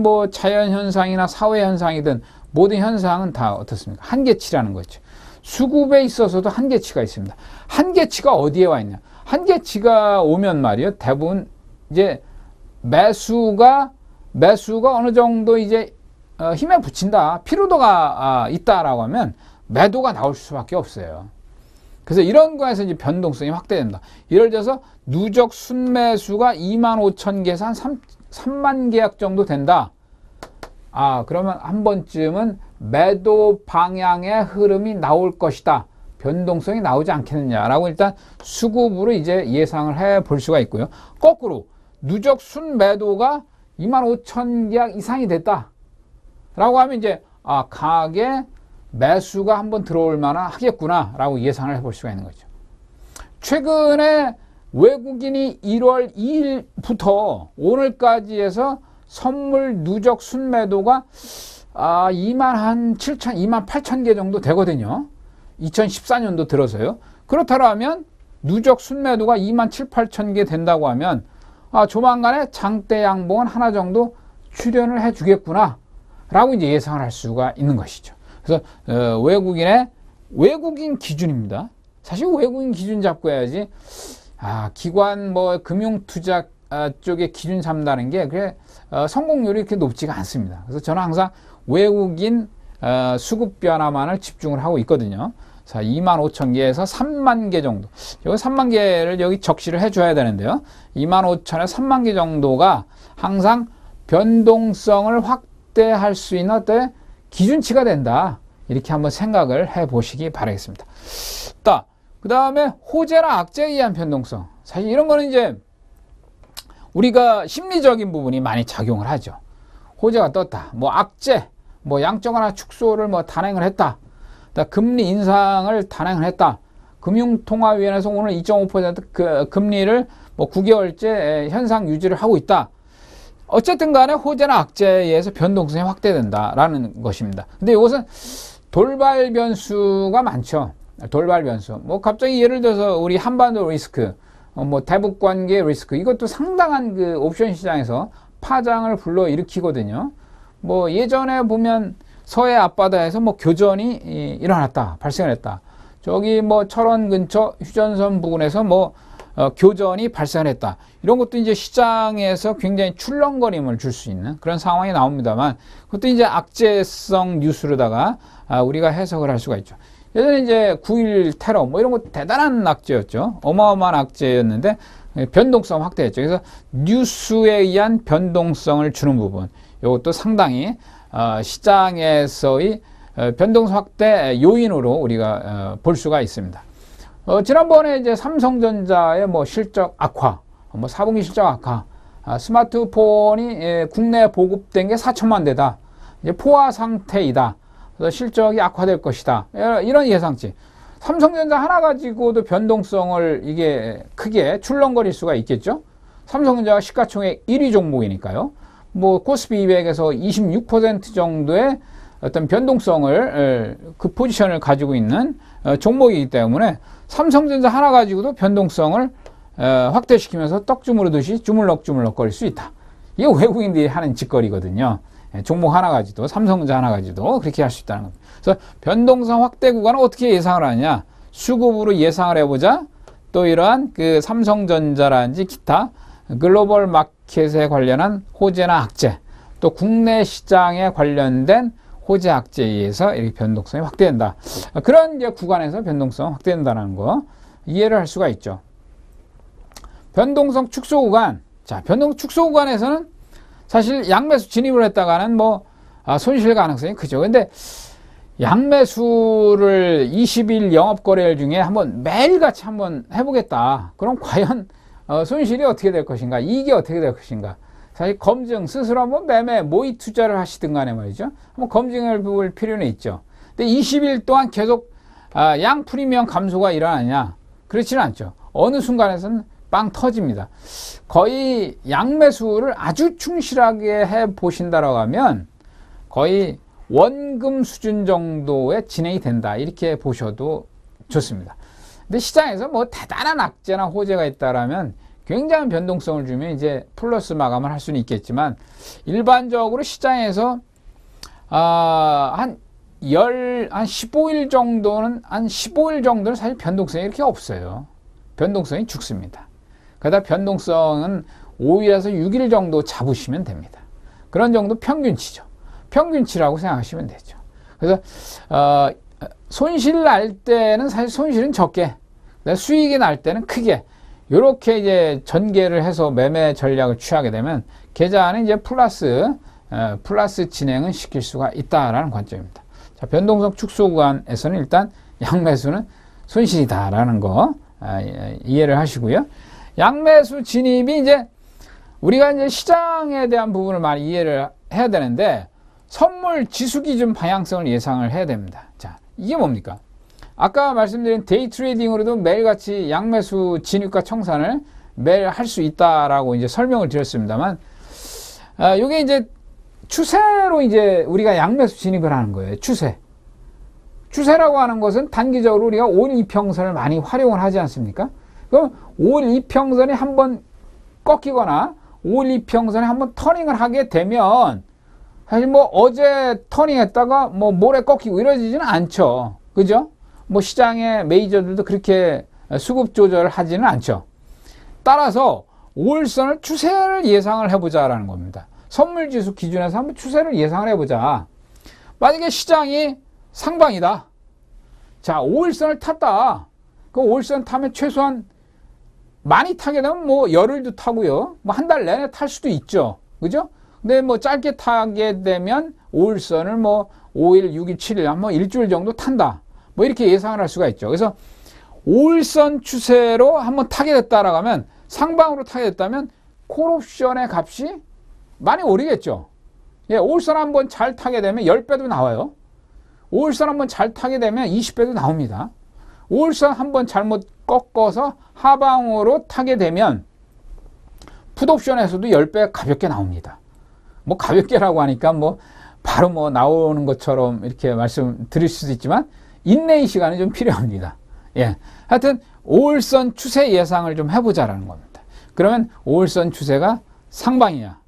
뭐 자연현상이나 사회현상이든 모든 현상은 다 어떻습니까? 한계치라는 거죠. 수급에 있어서도 한계치가 있습니다. 한계치가 어디에 와 있냐? 한계치가 오면 말이요. 대부분 이제 매수가 어느 정도 이제 힘에 붙인다. 피로도가 있다라고 하면 매도가 나올 수밖에 없어요. 그래서 이런 거에서 이제 변동성이 확대된다. 예를 들어서 누적 순매수가 25,000개에서 한 3만 계약 정도 된다. 그러면 한 번쯤은 매도 방향의 흐름이 나올 것이다. 변동성이 나오지 않겠느냐라고 일단 수급으로 이제 예상을 해 볼 수가 있고요. 거꾸로 누적 순매도가 25,000 계약 이상이 됐다. 라고 하면 이제 강하게 매수가 한번 들어올 만한 하겠구나 라고 예상을 해볼 수가 있는 거죠. 최근에 외국인이 1월 2일부터 오늘까지 해서 선물 누적 순매도가 2만 8천 개 정도 되거든요. 2014년도 들어서요. 그렇다면 누적 순매도가 2만 7, 8천 개 된다고 하면 조만간에 장대 양봉은 하나 정도 출현을 해 주겠구나 라고 이제 예상을 할 수가 있는 것이죠. 그래서 외국인 기준입니다. 사실 외국인 기준 잡고 해야지 기관 금융투자 쪽에 기준 잡는다는 게 그게 성공률이 그렇게 높지가 않습니다. 그래서 저는 항상 외국인 수급 변화만을 집중을 하고 있거든요. 자, 25,000개에서 3만 개 정도. 여기 3만 개를 여기 적시를 해줘야 되는데요. 25,000에서 3만 개 정도가 항상 변동성을 확대할 수 있는 어떤 기준치가 된다. 이렇게 한번 생각을 해 보시기 바라겠습니다. 그 다음에 호재나 악재에 의한 변동성. 사실 이런 거는 이제 우리가 심리적인 부분이 많이 작용을 하죠. 호재가 떴다. 악재, 양적 완화 축소를 단행을 했다. 금리 인상을 단행을 했다. 금융통화위원회에서 오늘 2.5% 금리를 9개월째 현상 유지를 하고 있다. 어쨌든 간에 호재나 악재에 의해서 변동성이 확대된다라는 것입니다. 근데 이것은 돌발 변수가 많죠. 돌발 변수. 뭐 갑자기 예를 들어서 우리 한반도 리스크, 뭐 대북 관계 리스크, 이것도 상당한 그 옵션 시장에서 파장을 불러일으키거든요. 뭐 예전에 보면 서해 앞바다에서 뭐 교전이 일어났다, 발생했다. 저기 뭐 철원 근처 휴전선 부근에서 뭐 교전이 발생했다. 이런 것도 이제 시장에서 굉장히 출렁거림을 줄 수 있는 그런 상황이 나옵니다만, 그것도 이제 악재성 뉴스로다가 우리가 해석을 할 수가 있죠. 예전에 이제 9.11 테러 뭐 이런 거 대단한 악재였죠. 어마어마한 악재였는데 변동성 확대했죠. 그래서 뉴스에 의한 변동성을 주는 부분, 이것도 상당히 시장에서의 변동성 확대 요인으로 우리가 볼 수가 있습니다. 지난번에 이제 삼성전자의 뭐 실적 악화, 뭐 4분기 실적 악화, 스마트폰이 국내에 보급된 게 4천만 대다. 이제 포화 상태이다. 그래서 실적이 악화될 것이다. 이런 예상치. 삼성전자 하나 가지고도 변동성을 이게 크게 출렁거릴 수가 있겠죠. 삼성전자가 시가총액 1위 종목이니까요. 뭐 코스피 200에서 26% 정도의 어떤 변동성을 그 포지션을 가지고 있는 종목이기 때문에 삼성전자 하나 가지고도 변동성을 확대시키면서 떡 주무르듯이 주물럭주물럭 거릴 수 있다. 이게 외국인들이 하는 짓거리거든요. 종목 하나 가지도, 삼성전자 하나 가지도 그렇게 할 수 있다는 겁니다. 그래서 변동성 확대 구간은 어떻게 예상을 하냐? 수급으로 예상을 해보자. 또 이러한 그 삼성전자라든지 기타 글로벌 마켓에 관련한 호재나 악재, 또 국내 시장에 관련된 호재 악재에 의해서 이렇게 변동성이 확대된다. 그런 이제 구간에서 변동성 확대된다는 거 이해를 할 수가 있죠. 변동성 축소 구간. 자, 변동 축소 구간에서는 사실 양매수 진입을 했다가는 뭐 손실 가능성이 크죠. 근데 양매수를 20일 영업거래일 중에 한번 매일같이 한번 해보겠다. 그럼 과연 손실이 어떻게 될 것인가? 이익이 어떻게 될 것인가? 사실 검증, 스스로 한번 매매, 모의 투자를 하시든 간에 말이죠. 한번 검증을 볼 필요는 있죠. 근데 20일 동안 계속 양 프리미엄 감소가 일어나냐? 그렇지는 않죠. 어느 순간에서는 빵 터집니다. 거의 양매수를 아주 충실하게 해 보신다라고 하면 거의 원금 수준 정도의 진행이 된다. 이렇게 보셔도 좋습니다. 근데 시장에서 뭐 대단한 악재나 호재가 있다라면 굉장한 변동성을 주면 이제 플러스 마감을 할 수는 있겠지만, 일반적으로 시장에서 한 15일 정도는 사실 변동성이 이렇게 없어요. 변동성이 죽습니다. 그러다 변동성은 5일에서 6일 정도 잡으시면 됩니다. 그런 정도 평균치죠. 평균치라고 생각하시면 되죠. 그래서 손실 날 때는 사실 손실은 적게, 수익이 날 때는 크게, 이렇게 이제 전개를 해서 매매 전략을 취하게 되면 계좌는 이제 플러스 진행을 시킬 수가 있다라는 관점입니다. 자, 변동성 축소 구간에서는 일단 양매수는 손실이다라는 거 이해를 하시고요. 양매수 진입이 이제 우리가 이제 시장에 대한 부분을 많이 이해를 해야 되는데, 선물 지수 기준 방향성을 예상을 해야 됩니다. 자, 이게 뭡니까? 아까 말씀드린 데이 트레이딩으로도 매일같이 양매수 진입과 청산을 매일 할 수 있다라고 이제 설명을 드렸습니다만, 요게 이제 추세로 이제 우리가 양매수 진입을 하는 거예요. 추세라고 하는 것은 단기적으로 우리가 5일 이평선을 많이 활용을 하지 않습니까? 그럼 5일 이평선이 한번 꺾이거나 5일 이평선에 한번 터닝을 하게 되면 사실 뭐 어제 터닝했다가 뭐 모레 꺾이고 이러지는 않죠. 그죠? 뭐 시장의 메이저들도 그렇게 수급 조절을 하지는 않죠. 따라서 5일선을 추세를 예상을 해보자라는 겁니다. 선물지수 기준에서 한번 추세를 예상을 해보자. 만약에 시장이 상방이다. 자, 5일선을 탔다. 그 5일선 타면 최소한 많이 타게 되면 뭐 열흘도 타고요. 뭐 한 달 내내 탈 수도 있죠. 그죠? 근데 뭐 짧게 타게 되면 5일선을 뭐 5일, 6일, 7일, 한번 일주일 정도 탄다. 뭐 이렇게 예상을 할 수가 있죠. 그래서 5일선 추세로 한번 타게 됐다라고 하면, 상방으로 타게 됐다면 콜옵션의 값이 많이 오르겠죠. 예, 5일선 한번 잘 타게 되면 10배도 나와요. 5일선 한번 잘 타게 되면 20배도 나옵니다. 5일선 한번 잘못 꺾어서 하방으로 타게 되면 풋옵션에서도 10배 가볍게 나옵니다. 뭐 가볍게라고 하니까 뭐 바로 뭐 나오는 것처럼 이렇게 말씀드릴 수도 있지만 인내의 시간이 좀 필요합니다. 예. 하여튼 5일선 추세 예상을 좀 해보자라는 겁니다. 그러면 5일선 추세가 상방이냐,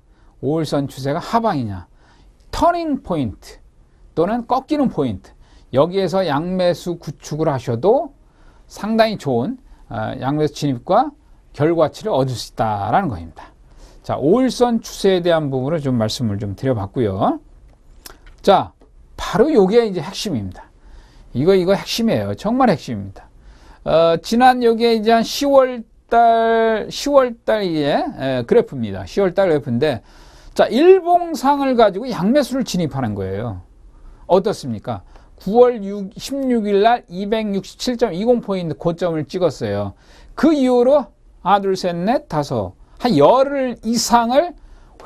5일선 추세가 하방이냐, 터닝 포인트 또는 꺾이는 포인트, 여기에서 양매수 구축을 하셔도 상당히 좋은 양매수 진입과 결과치를 얻을 수 있다라는 겁니다. 자, 5일선 추세에 대한 부분을 좀 말씀을 좀 드려봤고요. 자, 바로 요게 이제 핵심입니다. 이거 핵심이에요. 정말 핵심입니다. 지난 요게 이제 한 10월달의 그래프입니다. 10월달 그래프인데, 자, 일봉상을 가지고 양매수를 진입하는 거예요. 어떻습니까? 9월 16일 날 267.20포인트 고점을 찍었어요. 그 이후로 하나, 둘, 셋, 넷, 다섯, 한 열흘 이상을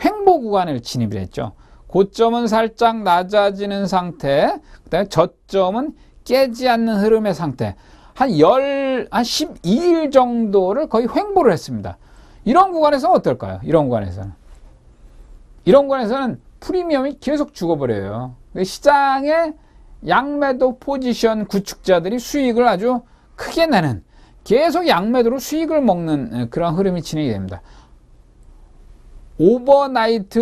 횡보 구간을 진입을 했죠. 고점은 살짝 낮아지는 상태, 그 다음에 저점은 깨지 않는 흐름의 상태, 한 12일 정도를 거의 횡보를 했습니다. 이런 구간에서는 어떨까요? 이런 구간에서는 프리미엄이 계속 죽어버려요. 시장의 양매도 포지션 구축자들이 수익을 아주 크게 내는, 계속 양매도로 수익을 먹는 그런 흐름이 진행이 됩니다. 오버나이트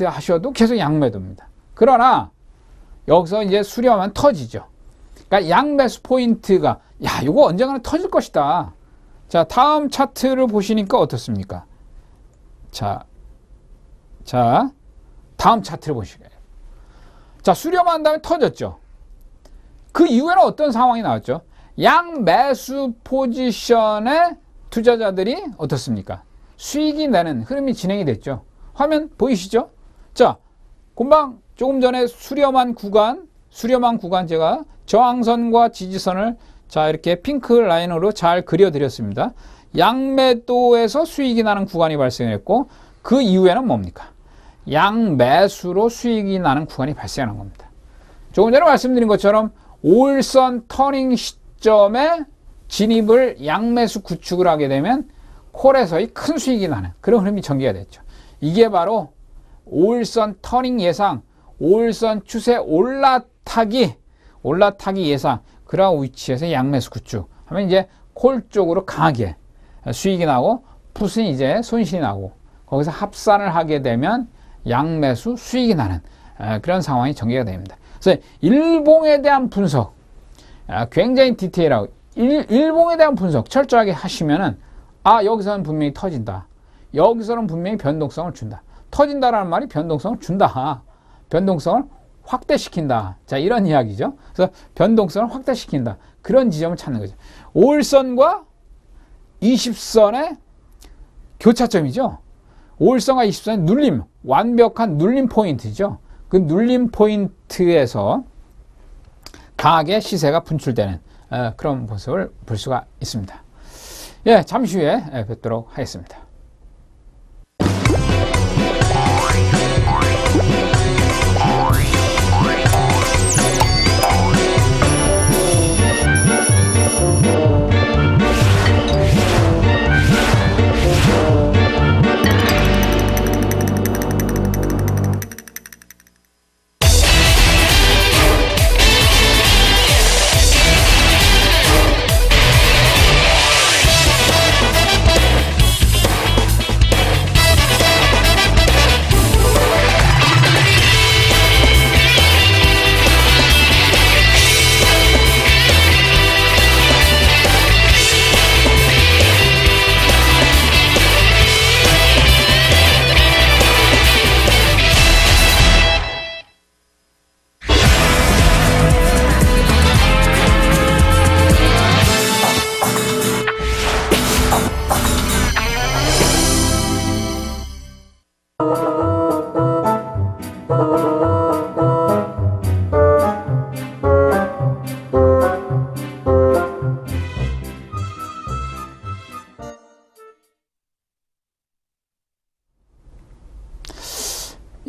하셔도 계속 양매도입니다. 그러나 여기서 이제 수렴하면 터지죠. 그러니까 양매수 포인트가, 야, 이거 언젠가는 터질 것이다. 자, 다음 차트를 보시니까 어떻습니까? 자, 다음 차트를 보시게요. 자, 수렴한 다음에 터졌죠. 그 이후에는 어떤 상황이 나왔죠? 양매수 포지션의 투자자들이 어떻습니까? 수익이 나는 흐름이 진행이 됐죠. 화면 보이시죠? 자, 금방 조금 전에 수렴한 구간 제가 저항선과 지지선을 자, 이렇게 핑크 라인으로 잘 그려드렸습니다. 양매도에서 수익이 나는 구간이 발생했고, 그 이후에는 뭡니까? 양매수로 수익이 나는 구간이 발생하는 겁니다. 조금 전에 말씀드린 것처럼 5일선 터닝 시점에 진입을 양매수 구축을 하게 되면 콜에서의 큰 수익이 나는 그런 흐름이 전개가 됐죠. 이게 바로 5일선 터닝 예상, 5일선 추세 올라타기 예상, 그러한 위치에서 양매수 구축 하면 이제 콜 쪽으로 강하게 수익이 나고 풋은 이제 손실이 나고, 거기서 합산을 하게 되면 양매수 수익이 나는 그런 상황이 전개가 됩니다. 그래서 일봉에 대한 분석 굉장히 디테일하고, 일봉에 대한 분석 철저하게 하시면은, 아, 여기서는 분명히 터진다, 여기서는 분명히 변동성을 준다, 터진다라는 말이 변동성을 준다, 변동성을 확대시킨다, 자, 이런 이야기죠. 그래서 변동성을 확대시킨다, 그런 지점을 찾는 거죠. 5일선과 20선의 교차점이죠. 5일선과 20선의 눌림, 완벽한 눌림 포인트죠. 그 눌림 포인트에서 강하게 시세가 분출되는 그런 모습을 볼 수가 있습니다. 예, 잠시 후에 뵙도록 하겠습니다.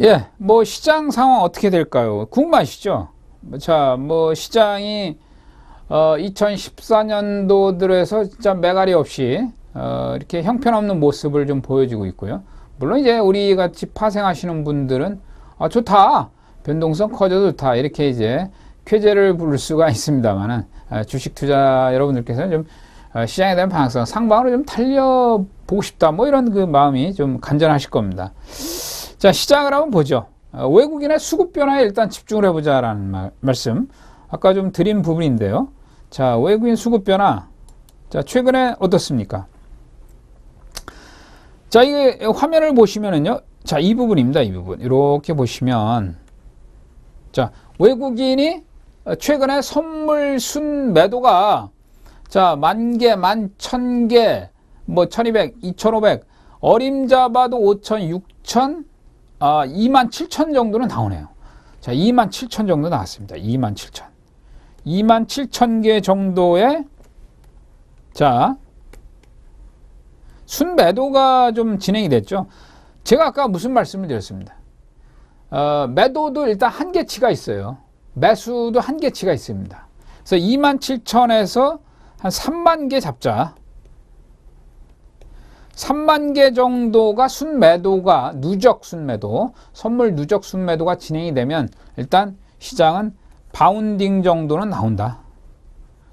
예, 뭐 시장 상황 어떻게 될까요? 궁금하시죠? 자, 뭐 시장이 2014년도 들어서 진짜 매갈이 없이 이렇게 형편없는 모습을 좀 보여주고 있고요. 물론 이제 우리 같이 파생하시는 분들은 좋다, 변동성 커져도 좋다, 이렇게 이제 쾌재를 부를 수가 있습니다만은 주식 투자 여러분들께서는 좀 시장에 대한 방향성, 상방으로 좀 달려보고 싶다, 뭐 이런 그 마음이 좀 간절하실 겁니다. 자, 시장을 한번 보죠. 외국인의 수급 변화에 일단 집중을 해보자라는 말씀 아까 좀 드린 부분인데요. 자, 외국인 수급 변화, 자, 최근에 어떻습니까? 자, 이게 화면을 보시면은요, 자, 이 부분입니다. 이 부분 이렇게 보시면, 자, 외국인이 최근에 선물 순 매도가, 자, 10,000개, 11,000개, 뭐 1200, 2500, 어림잡아도 5,000, 6,000, 27,000 정도는 나오네요. 자, 27,000 정도 나왔습니다. 27,000. 27,000개 정도의, 자, 순매도가 좀 진행이 됐죠. 제가 아까 무슨 말씀을 드렸습니다. 매도도 일단 한계치가 있어요. 매수도 한계치가 있습니다. 그래서 27,000에서 한 3만 개 잡자. 3만 개 정도가 순매도가, 누적 순매도, 선물 누적 순매도가 진행이 되면 일단 시장은 바운딩 정도는 나온다.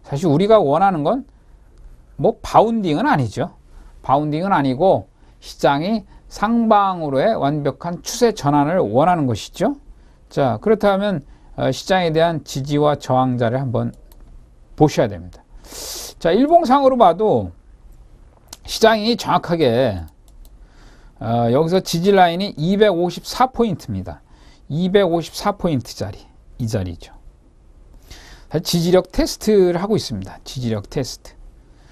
사실 우리가 원하는 건 뭐 바운딩은 아니죠. 바운딩은 아니고 시장이 상방으로의 완벽한 추세 전환을 원하는 것이죠. 자, 그렇다면 시장에 대한 지지와 저항자를 한번 보셔야 됩니다. 자, 일봉상으로 봐도 시장이 정확하게 여기서 지지 라인이 254포인트입니다. 254포인트짜리, 이 자리죠. 지지력 테스트를 하고 있습니다. 지지력 테스트.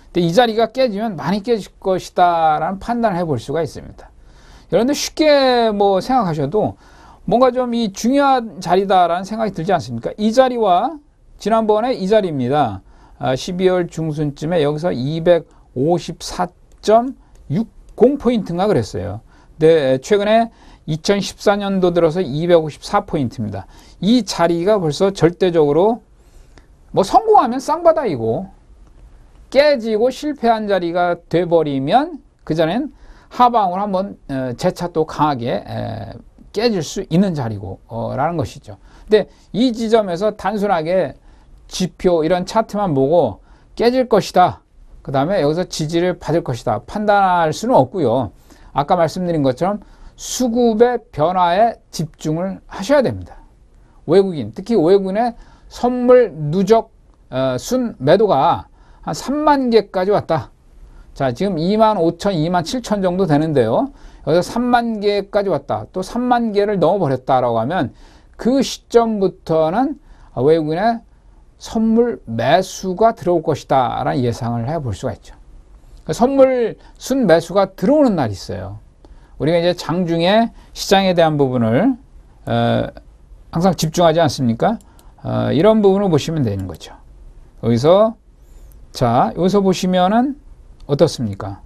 근데 이 자리가 깨지면 많이 깨질 것이다 라는 판단을 해볼 수가 있습니다. 여러분들 쉽게 뭐 생각하셔도 뭔가 좀 이 중요한 자리다라는 생각이 들지 않습니까? 이 자리와 지난번에 이 자리입니다. 12월 중순쯤에 여기서 254.60포인트인가 그랬어요. 근데 최근에 2014년도 들어서 254포인트입니다. 이 자리가 벌써 절대적으로 뭐 성공하면 쌍바닥이고 깨지고 실패한 자리가 돼버리면 그전엔 하방으로 한번 재차 또 강하게 깨질 수 있는 자리고 라는 것이죠. 근데 이 지점에서 단순하게 지표 이런 차트만 보고 깨질 것이다, 그 다음에 여기서 지지를 받을 것이다 판단할 수는 없고요. 아까 말씀드린 것처럼 수급의 변화에 집중을 하셔야 됩니다. 외국인, 특히 외국인의 선물 누적 순 매도가 한 3만 개까지 왔다. 자, 지금 25,000, 27,000 정도 되는데요. 여기서 3만 개까지 왔다. 또 3만 개를 넘어버렸다라고 하면 그 시점부터는 외국인의 선물 매수가 들어올 것이다 라는 예상을 해볼 수가 있죠. 선물 순 매수가 들어오는 날이 있어요. 우리가 이제 장중에 시장에 대한 부분을 항상 집중하지 않습니까? 이런 부분을 보시면 되는 거죠. 여기서, 자, 여기서 보시면은 어떻습니까?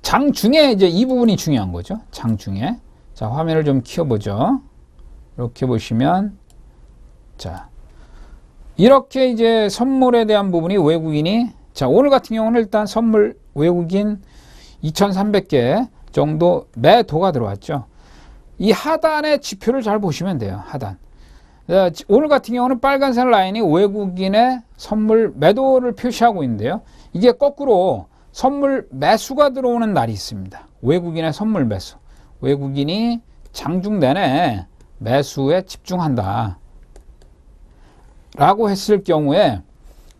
장중에 이제 이 부분이 중요한 거죠. 장중에. 자, 화면을 좀 키워보죠. 이렇게 보시면, 자, 이렇게 이제 선물에 대한 부분이 외국인이, 자, 오늘 같은 경우는 일단 선물 외국인 2,300개 정도 매도가 들어왔죠. 이 하단의 지표를 잘 보시면 돼요. 하단. 오늘 같은 경우는 빨간색 라인이 외국인의 선물 매도를 표시하고 있는데요. 이게 거꾸로 선물 매수가 들어오는 날이 있습니다. 외국인의 선물 매수. 외국인이 장중 내내 매수에 집중한다 라고 했을 경우에,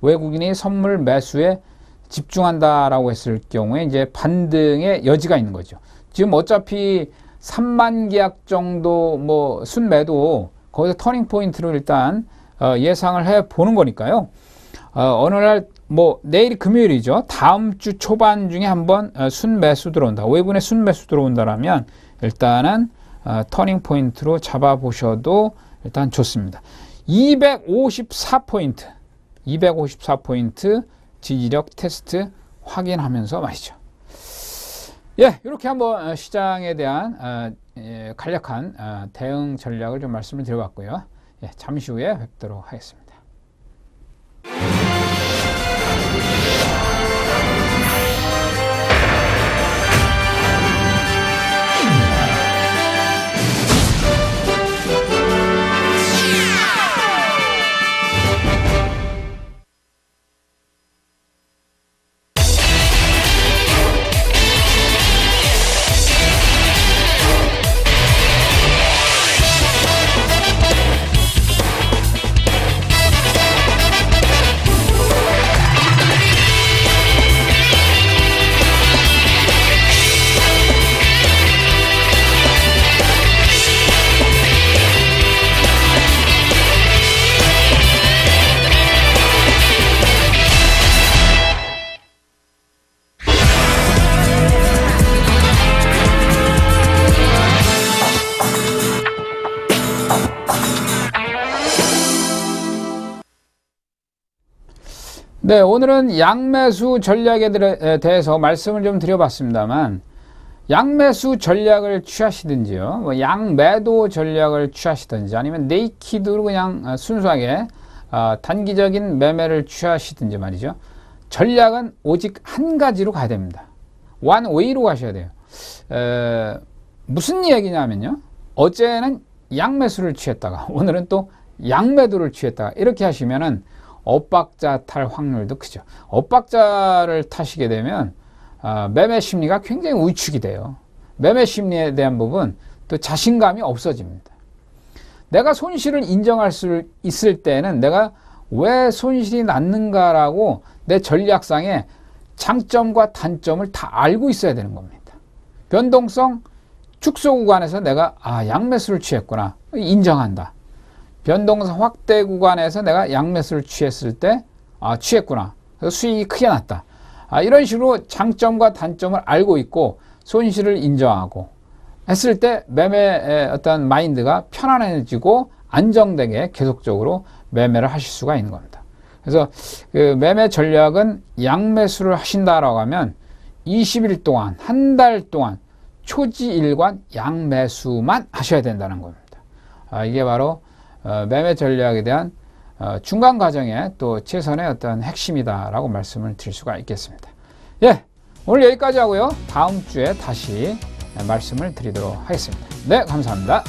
외국인이 선물 매수에 집중한다라고 했을 경우에 이제 반등의 여지가 있는 거죠. 지금 어차피 3만 계약 정도 뭐 순매도 거기서 터닝 포인트로 일단 예상을 해 보는 거니까요. 어느 날 뭐 내일이 금요일이죠. 다음 주 초반 중에 한번 순매수 들어온다, 외국인의 순매수 들어온다라면 일단은 터닝 포인트로 잡아보셔도 일단 좋습니다. 254포인트 254포인트 지지력 테스트 확인하면서 말이죠. 예, 이렇게 한번 시장에 대한 간략한 대응 전략을 좀 말씀을 드려봤고요. 예, 잠시 후에 뵙도록 하겠습니다. 네, 오늘은 양매수 전략에 대해서 말씀을 좀 드려봤습니다만, 양매수 전략을 취하시든지요, 뭐 양매도 전략을 취하시든지, 아니면 네이키드로 그냥 순수하게 단기적인 매매를 취하시든지 말이죠. 전략은 오직 한 가지로 가야 됩니다. one way로 가셔야 돼요. 무슨 얘기냐면요, 어제는 양매수를 취했다가 오늘은 또 양매도를 취했다가 이렇게 하시면은 엇박자 탈 확률도 크죠. 엇박자를 타시게 되면 매매 심리가 굉장히 위축이 돼요. 매매 심리에 대한 부분, 또 자신감이 없어집니다. 내가 손실을 인정할 수 있을 때는 내가 왜 손실이 났는가라고 내 전략상의 장점과 단점을 다 알고 있어야 되는 겁니다. 변동성 축소 구간에서 내가 양매수를 취했구나, 인정한다. 변동성 확대 구간에서 내가 양매수를 취했을 때 취했구나, 그래서 수익이 크게 났다. 이런 식으로 장점과 단점을 알고 있고 손실을 인정하고 했을 때 매매의 어떤 마인드가 편안해지고 안정되게 계속적으로 매매를 하실 수가 있는 겁니다. 그래서 그 매매 전략은 양매수를 하신다라고 하면 20일 동안, 한 달 동안 초지일관 양매수만 하셔야 된다는 겁니다. 이게 바로 매매 전략에 대한 중간 과정의 또 최선의 어떤 핵심이다라고 말씀을 드릴 수가 있겠습니다. 예, 오늘 여기까지 하고요. 다음 주에 다시 말씀을 드리도록 하겠습니다. 네, 감사합니다.